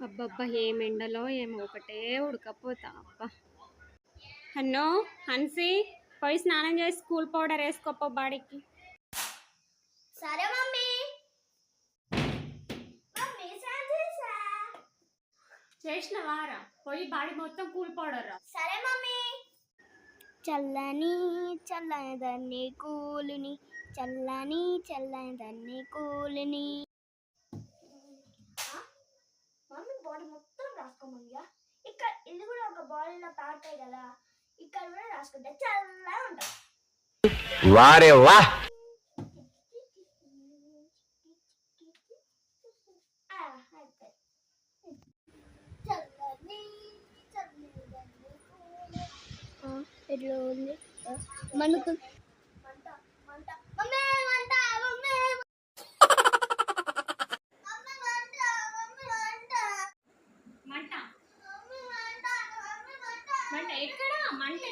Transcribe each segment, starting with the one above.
అబ్బబ్బా ఏం ఎండలో ఏమో ఒకటే ఉడకపోతా అబ్బా. హన్నో హన్సీ పోయి స్నానం చేసి స్కూల్ పౌడర్ వేసుకోపో బాడీకి. సరే మమ్మీ. చేసిన వారా పోయి బాడీ మొత్తం కూల్ పౌడర్ రా. సరే మమ్మీ. చల్లని చల్లని దాన్ని కూలిని, చల్లని చల్లని దాన్ని కూలిని. మమ్మీ బాడీ మొత్తం రాసుకోమయ్యా. ఇక్కడ ఇది కూడా ఒక బాడీలో పాడతాయి కదా, ఇక్కడ కూడా రాసుకుంటే చల్లగా ఉంటుంది. వారే వా. ఎట్లా ఉంది మనకు ఎక్కడ మంట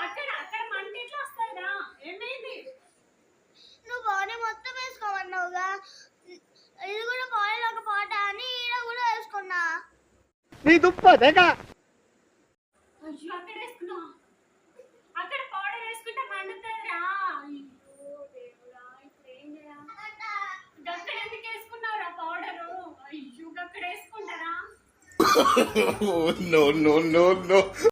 అక్కడ అక్కడ మంట ఎట్లా వస్తుందా? ఏమైంది? నువ్వు బాడీ మొత్తం వేసుకోమన్నావుగా, ఇది కూడా బాడీలో ఒక పాట అని ఈడ కూడా వేసుకున్నా. నీ దుప్పదేగా అయ్యో అక్కడ వేసుకున్నా, అక్కడ పౌడర్ వేసుకుంటే మండుతుందిరా. అయ్యో దేవుడా ఇప్పుడు ఏం చేయాలి? అక్కడ ఎందుకు వేసుకున్నావురా పౌడరు? అయ్యో అక్కడ వేసుకుంటారా? no.